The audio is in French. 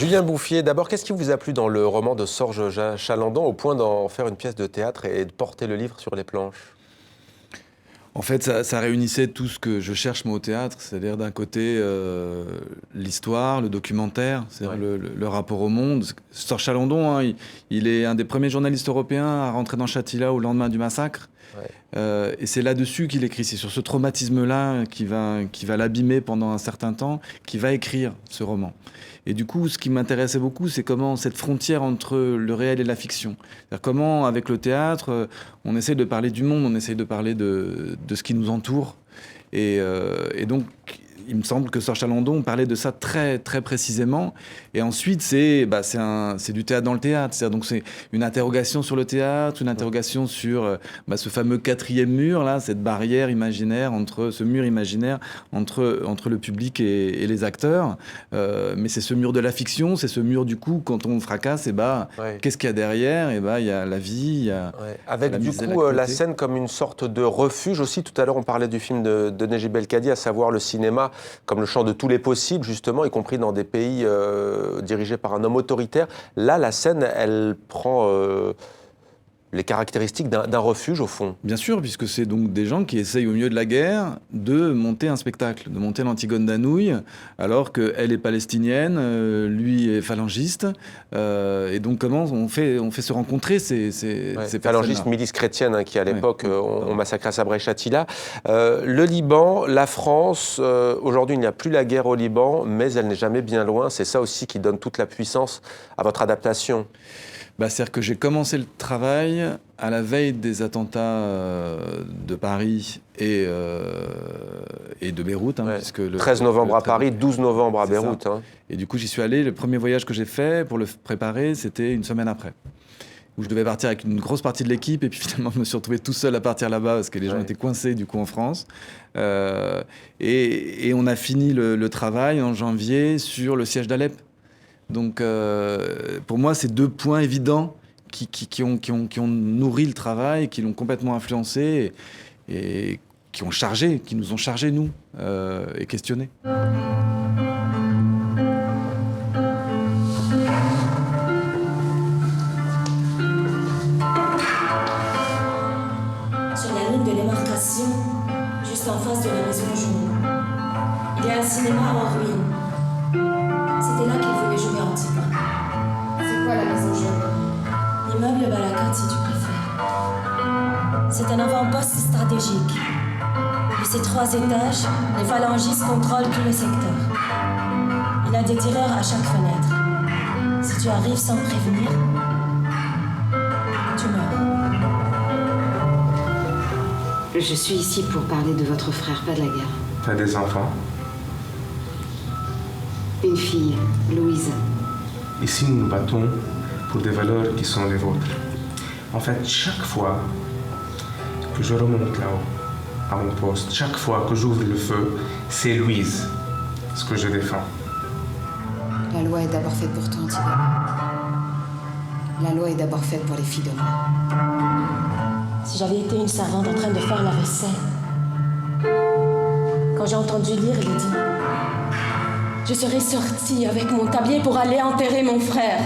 Julien Bouffier, d'abord, qu'est-ce qui vous a plu dans le roman de Sorge Chalandon au point d'en faire une pièce de théâtre et de porter le livre sur les planches? En fait, ça réunissait tout ce que je cherche moi au théâtre, c'est-à-dire d'un côté l'histoire, le documentaire, c'est-à-dire le rapport au monde. Sorge Chalandon, hein, il est un des premiers journalistes européens à rentrer dans Shatila au lendemain du massacre. Et c'est là-dessus qu'il écrit, c'est sur ce traumatisme-là qui va l'abîmer pendant un certain temps, qui va écrire ce roman. Et du coup, ce qui m'intéressait beaucoup, c'est comment cette frontière entre le réel et la fiction. C'est-à-dire comment, avec le théâtre, on essaie de parler du monde, on essaie de parler de ce qui nous entoure. Et donc, il me semble que Sorge Chalandon parlait de ça très, très précisément. Et ensuite, c'est du théâtre dans le théâtre. C'est-à-dire, donc, c'est une interrogation sur le théâtre, une interrogation sur ce fameux quatrième mur, là, cette barrière imaginaire, ce mur imaginaire entre le public et les acteurs. Mais c'est ce mur de la fiction, c'est ce mur, du coup, quand on fracasse, qu'est-ce qu'il y a derrière? Il y a la vie, il y a avec, du coup, la scène comme une sorte de refuge aussi. Tout à l'heure, on parlait du film de Neji Belkadi, à savoir le cinéma comme le champ de tous les possibles, justement, y compris dans des pays dirigés par un homme autoritaire. Là, la scène, elle prend les caractéristiques d'un refuge, au fond. Bien sûr, puisque c'est donc des gens qui essayent au milieu de la guerre de monter un spectacle, de monter l'Antigone d'Anouilh, alors qu'elle est palestinienne, lui est phalangiste. Et donc comment on fait se rencontrer ces phalangiste, milice chrétienne, hein, qui à l'époque ont massacré à Sabra et Shatila. Le Liban, la France, aujourd'hui il n'y a plus la guerre au Liban, mais elle n'est jamais bien loin. C'est ça aussi qui donne toute la puissance à votre adaptation. C'est-à-dire que j'ai commencé le travail à la veille des attentats de Paris et de Beyrouth. Puisque le 13 novembre à Paris, 12 novembre à Beyrouth. Hein. Et du coup, j'y suis allé. Le premier voyage que j'ai fait pour le préparer, c'était une semaine après, où je devais partir avec une grosse partie de l'équipe. Et puis finalement, je me suis retrouvé tout seul à partir là-bas parce que les gens étaient coincés du coup en France. Et on a fini le travail en janvier sur le siège d'Alep. Donc, pour moi, c'est deux points évidents qui ont nourri le travail, qui l'ont complètement influencé et qui nous ont chargés, nous, et questionnés. Sur la ligne de démarcation, juste en face de la maison jaune, il y a un cinéma en ruine. C'était là qu'il voulait jouer Antigone. C'est quoi la maison jaune? L'immeuble Balakat, si tu préfères. C'est un avant-poste stratégique. De ses 3 étages, les phalangistes contrôlent tout le secteur. Il a des tireurs à chaque fenêtre. Si tu arrives sans prévenir, tu meurs. Je suis ici pour parler de votre frère, pas de la guerre. T'as des enfants? Une fille, Louise. Ici, nous nous battons pour des valeurs qui sont les vôtres. En fait, chaque fois que je remonte là-haut, à mon poste, chaque fois que j'ouvre le feu, c'est Louise, ce que je défends. La loi est d'abord faite pour toi, Antigone. La loi est d'abord faite pour les filles de roi. Si j'avais été une servante en train de faire la vaisselle, quand j'ai entendu lire, il a dit... Je serais sortie avec mon tablier pour aller enterrer mon frère.